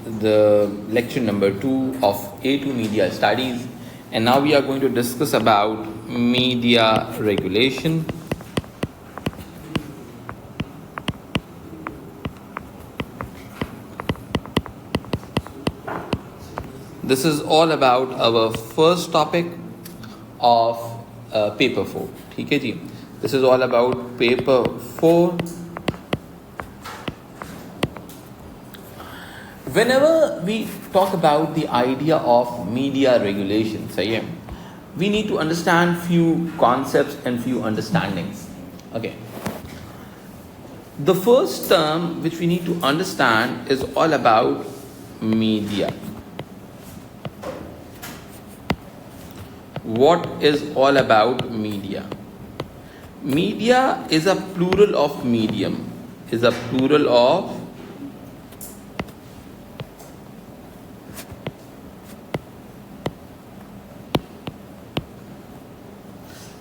the lecture number 2 of A2 Media Studies, and now we are going to discuss about media regulation. This is all about our first topic of paper 4. ठीक है जी, this is all about paper 4. Whenever we talk about the idea of media regulation, we need to understand few concepts and few understandings. Okay. The first term which we need to understand is all about media. What is all about media? Media is a plural of medium. Is a plural of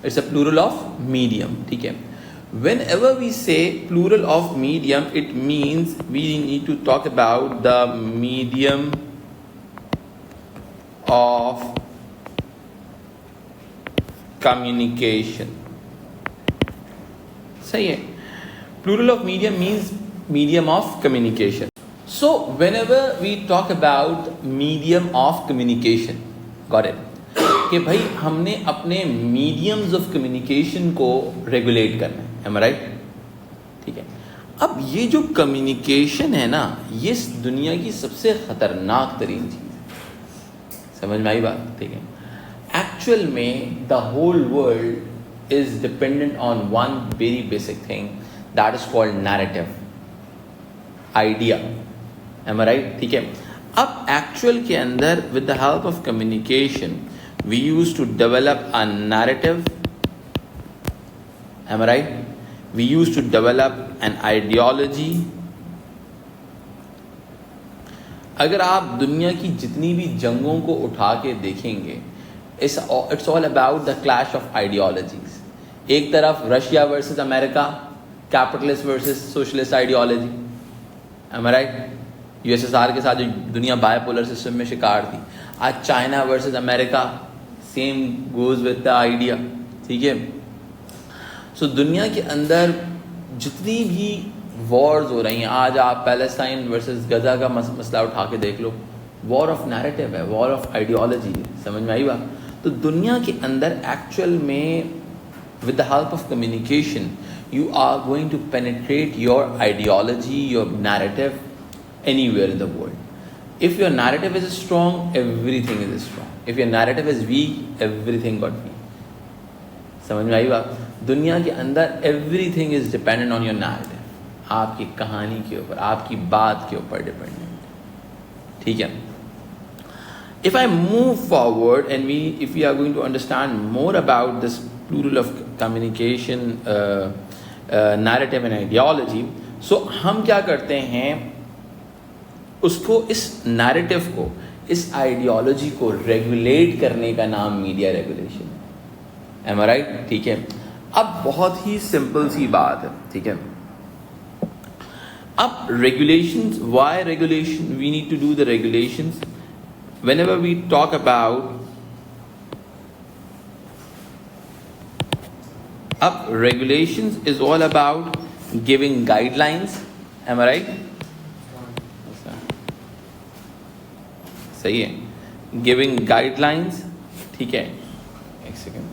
it's a plural of medium. ठीक है. Whenever we say plural of medium, it means we need to talk about the medium of communication. सही है. Plural of medium means medium of communication. So whenever we talk about medium of communication, got it? कि भाई हमने अपने mediums of communication को regulate करना है, am I right? ठीक है. अब ये जो कम्युनिकेशन है ना, ये दुनिया की सबसे खतरनाक तरीन चीज़ है. समझ में आई बात? ठीक है. एक्चुअल में the whole world is dependent on one very basic thing, that is called narrative, idea. am I right? ठीक है. अब एक्चुअल के अंदर with the help of communication we used to develop a narrative. Am I right? We used to develop an ideology. अगर आप दुनिया की जितनी भी जंगों को उठा के देखेंगे, it's all about the clash of ideologies. एक तरफ Russia versus America, capitalist versus socialist ideology. Am I right? USSR के साथ जो दुनिया बायपोलर सिस्टम में शिकार थी, आज China versus America, same goes with the idea. ठीक है. सो दुनिया के अंदर जितनी भी वॉर्स हो रही हैं, आज आप पैलेस्टाइन वर्सेस गजा का मसला उठा के देख लो, वॉर ऑफ नैरेटिव है, वॉर ऑफ आइडियोलॉजी है. समझ में आई बात? तो दुनिया के अंदर एक्चुअल में with the help of communication you are going to penetrate your ideology, your narrative anywhere in the world. If your narrative is strong, everything is strong. If your narrative is weak, everything got weak. समझ में आई बात? दुनिया के अंदर everything is dependent on your narrative. आपकी कहानी के ऊपर, आपकी बात के ऊपर डिपेंडेंट. ठीक है. If I move forward and if we are going to understand more about this plural of communication, narrative and ideology, so हम क्या करते हैं, उसको, इस नैरेटिव को, इस आइडियोलॉजी को रेगुलेट करने का नाम मीडिया रेगुलेशन है. Am I right? ठीक है. अब बहुत ही सिंपल सी बात है. ठीक है. अब regulations, why regulation? We need to do the regulations whenever we talk about. अब regulations is all about giving guidelines. Am I right? सही है. Giving guidelines. ठीक है. एक सेकेंड.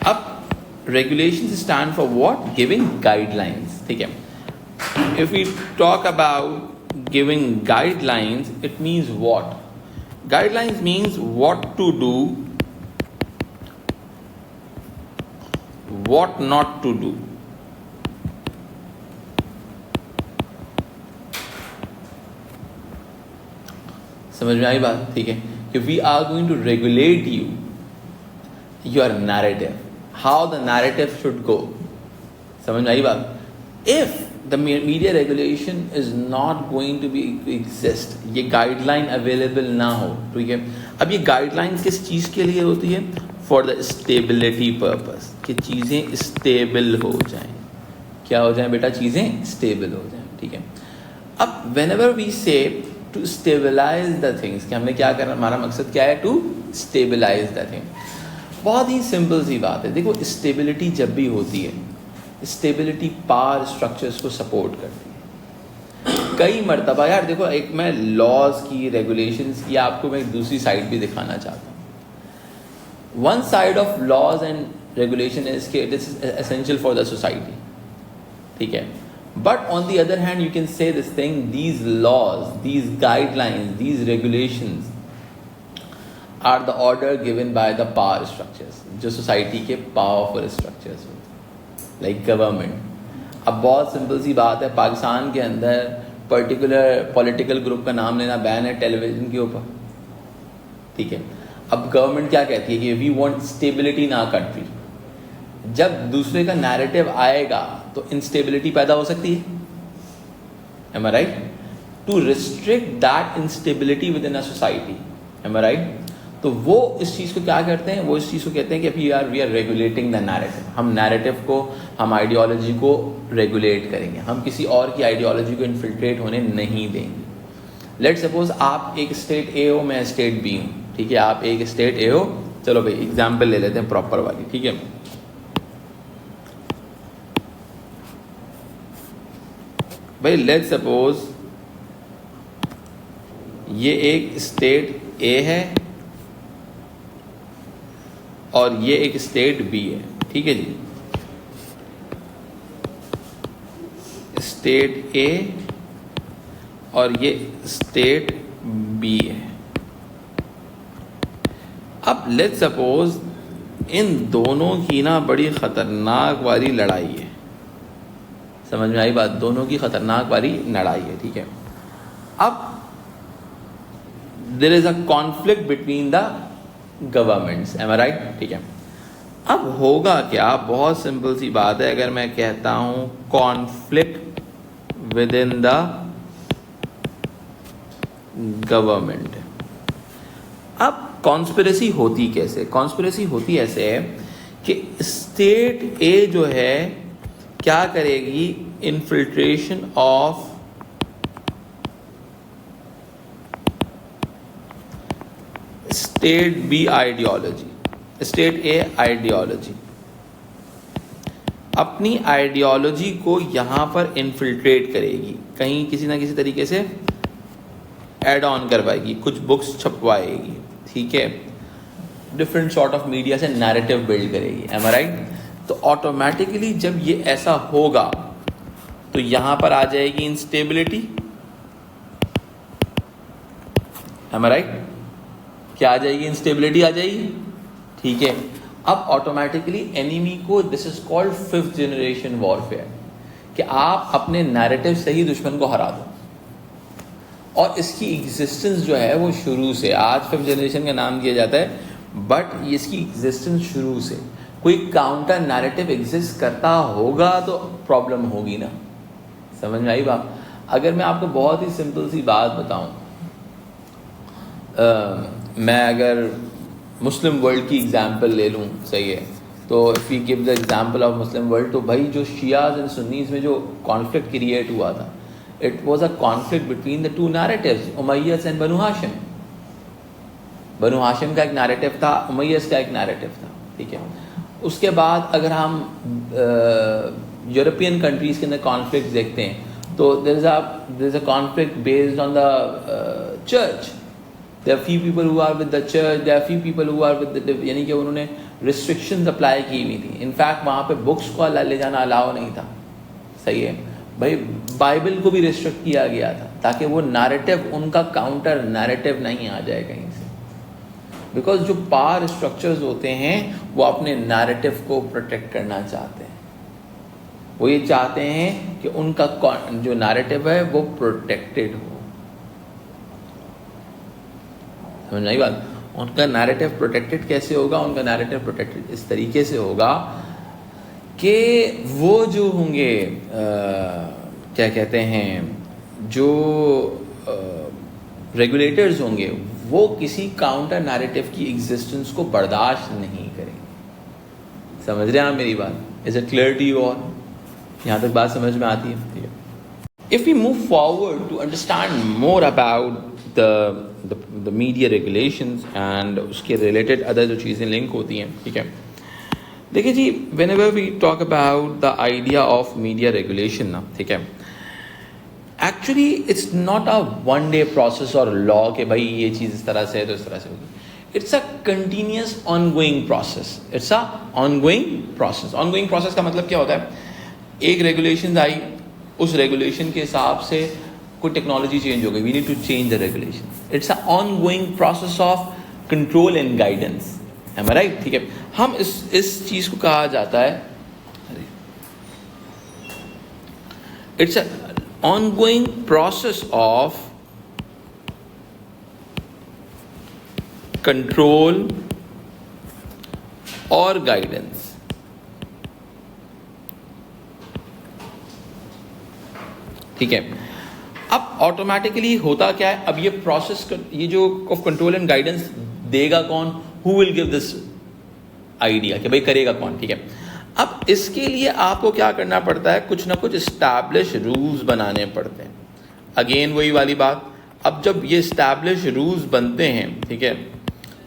अब regulation stand for what? Giving guidelines. ठीक है. If we talk about giving guidelines, it means what? Guidelines means what to do, what not to do. समझ में आई बात? ठीक है. कि we are going to regulate you, your narrative, how the narrative should go. समझ में आई बात? If the media regulation is not going to be exist, ये गाइडलाइन अवेलेबल ना हो. ठीक है. अब ये गाइडलाइन किस चीज़ के लिए होती है? फॉर द स्टेबिलिटी पर्पस, कि चीज़ें स्टेबल हो जाएं. क्या हो जाएं बेटा? चीज़ें स्टेबल हो जाएं. ठीक है. अब whenever we say to stabilize the things, कि हमने क्या करना, हमारा मकसद क्या है, to stabilize the thing, बहुत ही सिंपल सी बात है। देखो स्टेबिलिटी जब भी होती है, स्टेबिलिटी पावर स्ट्रक्चर्स को सपोर्ट करती है। कई मरतबा यार देखो, एक मैं लॉज की, रेगुलेशंस की आपको मैं एक दूसरी साइड भी दिखाना चाहता हूँ। One side of laws and regulation is के this is essential for the society, ठीक है। But on the other hand you can say this thing, these laws, these guidelines, these regulations are the order given by the power structures, जो society के powerful structures होते हैं, like government. अब बहुत simple सी बात है, पाकिस्तान के अंदर पर्टिकुलर पॉलिटिकल ग्रुप का नाम लेना बैन है टेलीविज़न के ऊपर, ठीक है। अब गवर्नमेंट क्या कहती है कि we want stability in our country. जब दूसरे का नैरेटिव आएगा तो इंस्टेबिलिटी पैदा हो सकती है, am I right? To restrict that instability within a society, am I right? तो वो इस चीज़ को क्या करते हैं, वो इस चीज़ को कहते हैं कि we are regulating the narrative. हम नैरेटिव को, हम आइडियोलॉजी को रेगुलेट करेंगे, हम किसी और की आइडियोलॉजी को इन्फिल्ट्रेट होने नहीं देंगे। लेट सपोज आप एक स्टेट ए हो, मैं स्टेट बी हूँ, ठीक है। आप एक स्टेट ए हो, चलो भाई एग्जाम्पल ले लेते हैं प्रॉपर वाली, ठीक है। भाई लेट सपोज ये एक स्टेट ए है और ये एक स्टेट बी है, ठीक है जी। स्टेट ए और ये स्टेट बी है। अब लेट सपोज इन दोनों की ना बड़ी खतरनाक वाली लड़ाई है, समझ में आई बात? दोनों की खतरनाक वाली लड़ाई है, ठीक है। अब there is a conflict between the governments, am I right? ठीक है। अब होगा क्या, बहुत सिंपल सी बात है। अगर मैं कहता हूं conflict with in the government, अब कॉन्स्पिरेसी होती कैसे? कॉन्स्पिरेसी होती ऐसे है कि स्टेट ए जो है क्या करेगी, infiltration of state B ideology, state A ideology, अपनी आइडियोलॉजी को यहां पर इन्फिल्ट्रेट करेगी, कहीं किसी ना किसी तरीके से एड ऑन करवाएगी, कुछ बुक्स छपवाएगी, ठीक है। डिफरेंट सॉर्ट ऑफ मीडिया से नैरेटिव बिल्ड करेगी, एम आई राइट? तो ऑटोमेटिकली जब ये ऐसा होगा तो यहां पर आ जाएगी इंस्टेबिलिटी, एम आई राइट? क्या आ जाएगी? इंस्टेबिलिटी आ जाएगी, ठीक है। अब ऑटोमेटिकली एनिमी को, this is called fifth generation warfare, कि आप अपने नैरेटिव से ही दुश्मन को हरा दो। और इसकी एग्जिस्टेंस जो है वो शुरू से, आज फिफ्थ जनरेशन का नाम दिया जाता है, बट इसकी एग्जिस्टेंस शुरू से कोई काउंटर नैरेटिव एग्जिस्ट करता होगा तो प्रॉब्लम होगी ना, समझ में आई बात? अगर मैं आपको बहुत ही सिंपल सी बात बताऊं, मैं अगर मुस्लिम वर्ल्ड की एग्जांपल ले लूं, सही है, तो if you give the example of Muslim world, तो भाई जो शियाज एंड सुन्नीज में जो कॉन्फ्लिक्ट क्रिएट हुआ था, it was a conflict between the two narratives, Umayyas and Banu Hashim. Banu Hashim का एक नैरेटिव था, उमय्यस का एक नैरेटिव था, ठीक है। उसके बाद अगर हम यूरोपियन कंट्रीज़ के अंदर कॉन्फ्लिक्ट देखते हैं तो there is a conflict based on the church. There are few people who are with the church, there are few people who are with the, यानी कि उन्होंने रिस्ट्रिक्शंस अप्लाई की हुई थी। इनफैक्ट वहाँ पे बुक्स को ले जाना अलाउ नहीं था, सही है भाई। बाइबल को भी रिस्ट्रिक्ट किया गया था ताकि वो नैरेटिव, उनका काउंटर नैरेटिव नहीं आ जाए कहीं से, बिकॉज जो पावर स्ट्रक्चर्स होते हैं वो अपने नैरेटिव को प्रोटेक्ट करना चाहते हैं। वो ये चाहते हैं कि उनका जो नैरेटिव है वो प्रोटेक्टेड हो, समझ नहीं बात? उनका नैरेटिव प्रोटेक्टेड कैसे होगा? उनका नैरेटिव प्रोटेक्टेड इस तरीके से होगा कि वो जो होंगे क्या कहते हैं, जो रेगुलेटर्स होंगे वो किसी काउंटर नैरेटिव की एग्जिस्टेंस को बर्दाश्त नहीं करेंगे। समझ रहे हैं आप मेरी बात? Is it clear to you all? यहाँ तक बात समझ में आती है? ठीक है। If we move forward to understand more about the media regulations and उसके related other जो चीज़ें लिंक होती हैं, ठीक है, देखिए जी, whenever we talk about the idea of media regulation ना, ठीक है, actually it's not a one day process or law कि भाई ये चीज़ इस तरह से है तो इस तरह से होगी. It's a continuous ongoing process. It's a ongoing process. Ongoing process का मतलब क्या होता है? एक रेगुलेशन आई, उस रेगुलेशन के हिसाब से कोई टेक्नोलॉजी चेंज हो गई, we need to change the regulation. It's a ongoing process of control and guidance. Am I right? ठीक है, हम इस चीज को कहा जाता है, it's a ongoing process of control और गाइडेंस. ठीक है, अब ऑटोमेटिकली होता क्या है, अब ये प्रोसेस, ये जो ऑफ कंट्रोल एंड गाइडेंस देगा कौन, who will give this idea कि भाई करेगा कौन. ठीक है, अब इसके लिए आपको क्या करना पड़ता है, कुछ ना कुछ इस्टेब्लिश रूल्स बनाने पड़ते हैं. अगेन वही वाली बात, अब जब ये इस्टेब्लिश रूल्स बनते हैं, ठीक है,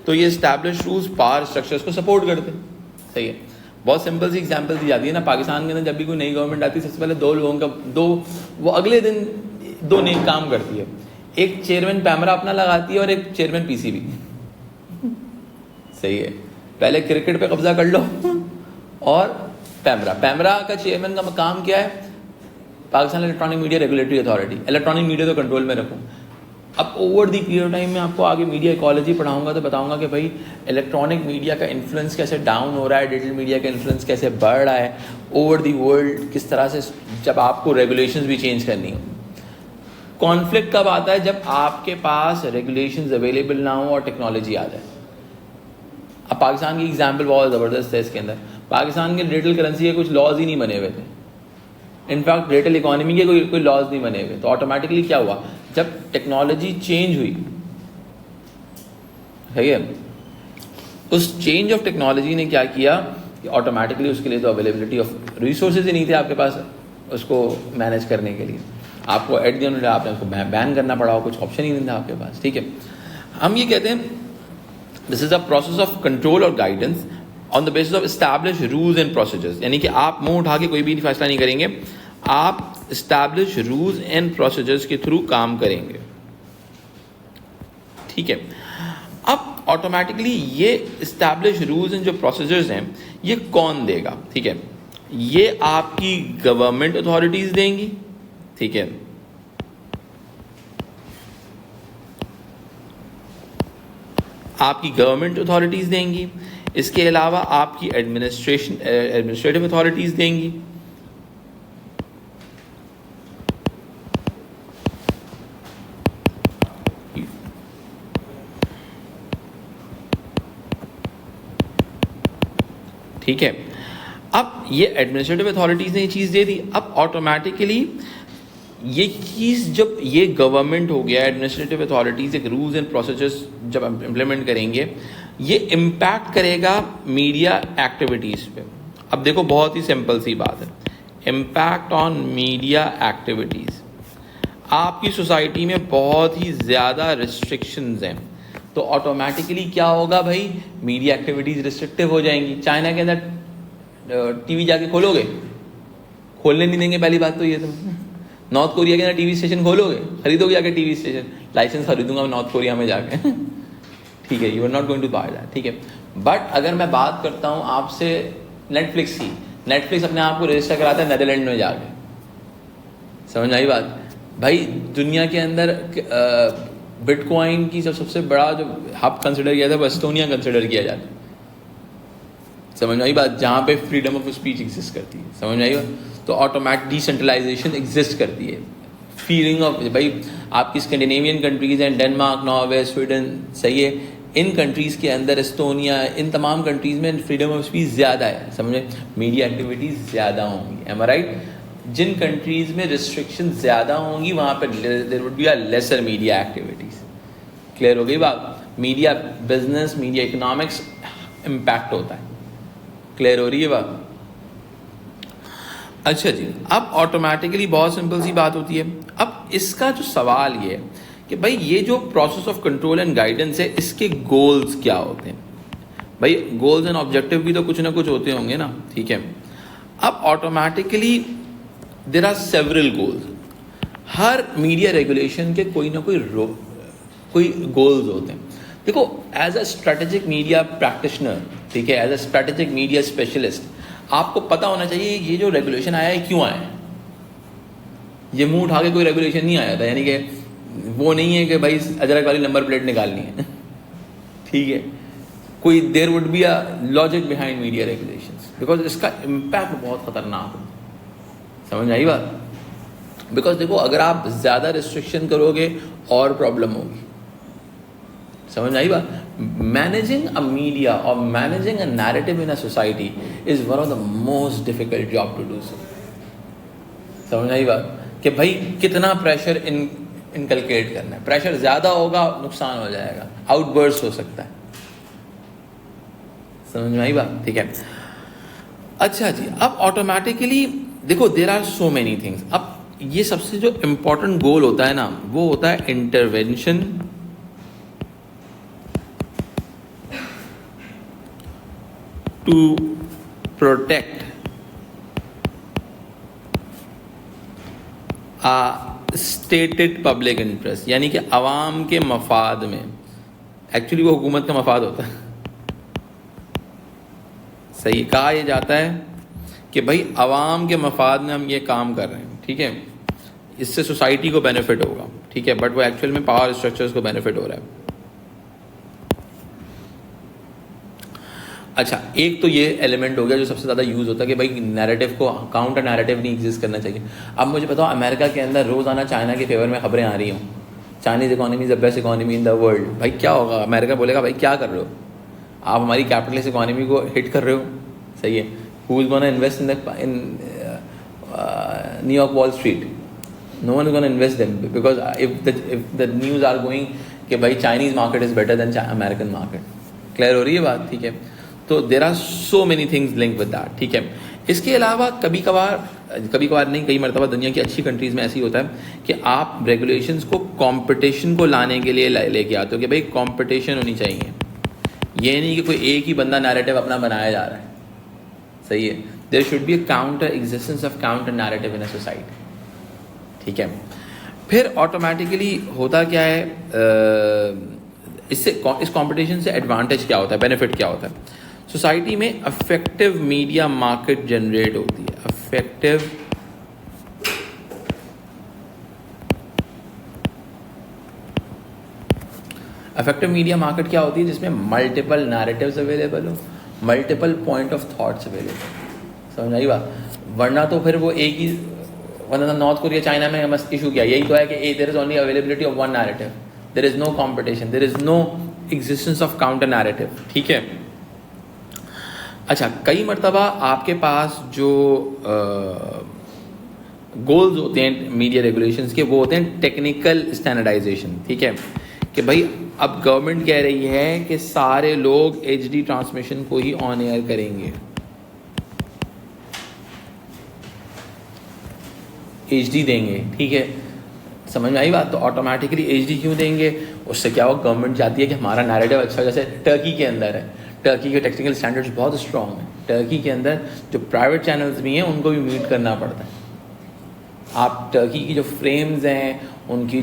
तो ये इस्टेब्लिश रूल्स पावर स्ट्रक्चर्स को सपोर्ट करते हैं. सही है, बहुत सिंपल सी एग्जांपल दी जाती है ना, पाकिस्तान के अंदर जब भी कोई नई गवर्नमेंट आती है, सबसे पहले दो लोगों का वो अगले दिन दो नेक काम करती है. एक चेयरमैन पैमरा अपना लगाती है और एक चेयरमैन पीसीबी. सही है, पहले क्रिकेट पे कब्जा कर लो और पैमरा का चेयरमैन का काम क्या है, Pakistan electronic media regulatory authority, electronic media तो कंट्रोल में रखूँ. अब over the period of time में आपको आगे मीडिया इकोलॉजी पढ़ाऊंगा तो बताऊंगा कि भाई इलेक्ट्रॉनिक मीडिया का इन्फ्लुएंस कैसे डाउन हो रहा है, डिजिटल मीडिया का इन्फ्लुएंस कैसे बढ़ रहा है ओवर दी वर्ल्ड, किस तरह से जब आपको रेगुलेशंस भी चेंज करनी हो. कॉन्फ्लिक्ट कब आता है, जब आपके पास रेगुलेशंस अवेलेबल ना हो और टेक्नोलॉजी आ जाए. अब पाकिस्तान की एग्जाम्पल बहुत ज़बरदस्त है. इसके अंदर पाकिस्तान के डिजिटल करेंसी के कुछ लॉज ही नहीं बने हुए थे. इनफैक्ट डिजिटल इकोनॉमी के कोई लॉज नहीं बने हुए. तो ऑटोमेटिकली क्या हुआ, जब टेक्नोलॉजी चेंज हुई, है उस चेंज ऑफ टेक्नोलॉजी ने क्या किया कि ऑटोमेटिकली उसके लिए तो अवेलेबिलिटी ऑफ रिसोर्सेज ही नहीं थे आपके पास उसको मैनेज करने के लिए. आपको एट द एंड आपने उसको बैन करना पड़ा, कुछ ऑप्शन ही नहीं था आपके पास. ठीक है, हम ये कहते हैं this is a process of control और guidance on the basis of establish rules and procedures. यानी कि आप मुंह उठा के कोई भी फैसला नहीं करेंगे, आप एस्टैब्लिश रूल्स एंड प्रोसीजर्स के थ्रू काम करेंगे. ठीक है, अब ऑटोमेटिकली ये एस्टैब्लिश रूल्स एंड जो प्रोसीजर्स हैं ये कौन देगा. ठीक है, ये आपकी गवर्नमेंट अथॉरिटीज देंगी. ठीक है, आपकी गवर्नमेंट अथॉरिटीज देंगी. इसके अलावा आपकी एडमिनिस्ट्रेटिव अथॉरिटीज देंगी. ठीक है, अब ये एडमिनिस्ट्रेटिव अथॉरिटीज ने ये चीज़ दे दी. अब ऑटोमेटिकली ये चीज़ जब ये गवर्नमेंट हो गया, एडमिनिस्ट्रेटिव अथॉरिटीज़ एक रूल्स एंड प्रोसीजर्स जब इम्प्लीमेंट करेंगे, ये इम्पैक्ट करेगा मीडिया एक्टिविटीज़ पे. अब देखो बहुत ही सिंपल सी बात है, इम्पैक्ट ऑन मीडिया एक्टिविटीज़. आपकी सोसाइटी में बहुत ही ज़्यादा रिस्ट्रिक्शंस हैं, तो ऑटोमेटिकली क्या होगा भाई, मीडिया एक्टिविटीज़ रिस्ट्रिक्टिव हो जाएंगी. चाइना के अंदर टीवी जाके खोलोगे, खोलने नहीं देंगे. पहली बात तो ये, तुम नॉर्थ कोरिया के अंदर टीवी स्टेशन खोलोगे, खरीदोगे जाके टीवी स्टेशन, लाइसेंस खरीदूंगा मैं नॉर्थ कोरिया में जाके. ठीक है, you are not going to buy that. ठीक है, बट अगर मैं बात करता हूँ आपसे नेटफ्लिक्स की, नेटफ्लिक्स अपने आप को रजिस्टर कराता है नेदरलैंड में जाके. समझ आई बात भाई. दुनिया के अंदर बिटकॉइन की सबसे बड़ा जो हब कंसिडर किया था वो एस्टोनिया कंसिडर किया जाता है. समझ आई बात, जहाँ पे फ्रीडम ऑफ स्पीच एग्जिस्ट करती है. समझ आई बात, तो ऑटोमेटिक डिसेंट्रलाइजेशन एग्जिस्ट करती है. फीलिंग ऑफ भाई आपकी स्कैंडिनेवियन कंट्रीज़ हैं, डेनमार्क, नॉर्वे, स्वीडन, सही है, इन कंट्रीज़ के अंदर एस्टोनिया, इन तमाम कंट्रीज़ में फ्रीडम ऑफ स्पीच ज़्यादा है. समझे, मीडिया एक्टिविटीज़ ज़्यादा होंगी. Am I right. जिन कंट्रीज़ में रिस्ट्रिक्शन ज़्यादा होंगी वहाँ पर there would be a lesser media activities. Clear हो गई बात. Media business, media economics impact होता है. क्लियर हो रही है बात. अच्छा जी, अब ऑटोमेटिकली बहुत सिंपल सी बात होती है। अब इसका जो सवाल ये है कि भाई ये जो process of control and guidance है, इसके गोल्स क्या होते हैं? भाई गोल्स एंड ऑब्जेक्टिव भी तो कुछ ना कुछ होते होंगे ना, ठीक है। अब automatically there are several goals. हर मीडिया रेगुलेशन के कोई ना कोई गोल्स होते हैं। देखो, as a strategic media practitioner, ठीक है, as a strategic media specialist, आपको पता होना चाहिए ये जो रेगुलेशन आया है क्यों आया है। ये मुंह उठा के कोई रेगुलेशन नहीं आया था, यानी कि वो नहीं है कि भाई अजरक वाली नंबर प्लेट निकालनी है ठीक है, कोई there would be a logic behind media regulations, because इसका इम्पैक्ट बहुत खतरनाक है। समझ आई बात? बिकॉज देखो, अगर आप ज़्यादा रिस्ट्रिक्शन करोगे और प्रॉब्लम होगी। समझ आई बात? मैनेजिंग अ मीडिया और managing a narrative in a society is one of the most difficult job to do so. समझ आई बात? कि भाई कितना प्रेशर इनकलकेट करना है। प्रेशर ज़्यादा होगा, नुकसान हो जाएगा, आउटबर्स्ट हो सकता है। समझ में आई बात? ठीक है। अच्छा जी, अब ऑटोमेटिकली देखो, there are so many things. अब ये सबसे जो इम्पोर्टेंट गोल होता है ना, वो होता है intervention to protect stated public interest, यानी कि अवाम के मफाद में। एक्चुअली वो हुकूमत का मफाद होता है। सही कहा ये जाता है कि भाई अवाम के मफाद में हम ये काम कर रहे हैं, ठीक है, इससे सोसाइटी को बेनिफिट होगा, ठीक है, बट वो एक्चुअल में पावर स्ट्रक्चर्स को बेनिफिट हो रहा है। अच्छा, एक तो ये एलिमेंट हो गया जो सबसे ज़्यादा यूज़ होता है कि भाई नैरेटिव को, काउंटर नैरेटिव नहीं एग्जिस्ट करना चाहिए। अब मुझे बताओ, अमेरिका के अंदर रोज़ाना चाइना के फेवर में खबरें आ रही हों, Chinese economy is the best economy in the world, भाई क्या होगा? अमेरिका बोलेगा भाई क्या कर रहे हो आप, हमारी कैपिटलिस्ट इकॉनमी को हिट कर रहे हो। सही है। Who is gonna invest in New York wall street? No one is gonna invest them, because if the news are going कि भाई Chinese market is better than American market. Clear हो रही है बात? ठीक है। तो there are so many things link with that, ठीक है। इसके अलावा कभी कभार नहीं, कई मरतबा दुनिया की अच्छी कंट्रीज़ में ऐसी होता है कि आप रेगुलेशंस को कंपटीशन को लाने के लिए लेके आते हो कि भाई कंपटीशन होनी चाहिए। ये नहीं कि कोई एक ही बंदा नैरेटिव अपना बनाया जा रहा है। सही है। There should be a counter existence of counter narrative in a society, ठीक है। फिर ऑटोमेटिकली होता क्या है, इस कंपटीशन से एडवांटेज क्या होता है, बेनिफिट क्या होता है? सोसाइटी में अफेक्टिव मीडिया मार्केट जनरेट होती है। अफेक्टिव मीडिया मार्केट क्या होती है? जिसमें मल्टीपल नैरेटिव्स अवेलेबल हो, multiple point of thoughts available. समझ आई बात? वरना तो फिर वो एक ही, वरना नॉर्थ कोरिया चाइना में हम इशू किया यही तो है कि there is only availability of one narrative, there is no competition, there is no existence of counter narrative, ठीक है। अच्छा, कई मरतबा आपके पास जो गोल्स होते हैं मीडिया रेगुलेशंस के, वो होते हैं टेक्निकल स्टैंडर्डाइजेशन, ठीक है, कि भाई अब गवर्नमेंट कह रही है कि सारे लोग एचडी ट्रांसमिशन को ही ऑन एयर करेंगे, एचडी देंगे, ठीक है। समझ में आई बात? तो ऑटोमेटिकली एचडी क्यों देंगे? उससे क्या हो, गवर्नमेंट चाहती है कि हमारा नैरेटिव अच्छा, जैसे टर्की के अंदर है, टर्की के टेक्निकल स्टैंडर्ड्स बहुत स्ट्रॉन्ग हैं। टर्की के अंदर जो प्राइवेट चैनल्स भी हैं उनको भी मीट करना पड़ता है। आप टर्की की जो फ्रेम्स हैं, उनके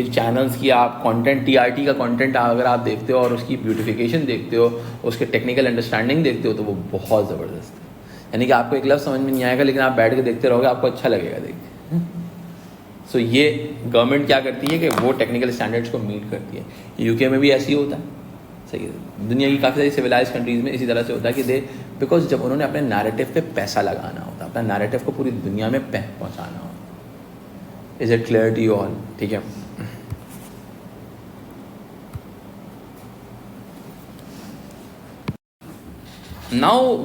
चैनल्स की आप कंटेंट, टीआरटी का कंटेंट अगर आप देखते हो और उसकी ब्यूटिफिकेशन देखते हो, उसके टेक्निकल अंडरस्टैंडिंग देखते हो, तो वो बहुत ज़बरदस्त है। यानी कि आपको एक लफ्ज़ समझ में नहीं आएगा, लेकिन आप बैठ के देखते रहोगे, आपको अच्छा लगेगा देख के। सो ये गवर्नमेंट क्या करती है कि वो टेक्निकल स्टैंडर्ड्स को मीट करती है। यूके में भी ऐसी होता है। सही है। दुनिया की काफ़ी सारी सिविलाइज कंट्रीज़ में इसी तरह से होता है कि बिकॉज जब उन्होंने अपने नैरेटिव पे पैसा लगाना होता है, अपना नैरेटिव को पूरी दुनिया में पहुंचाना होता है। Is it clear to you all? ठीक है। नाउ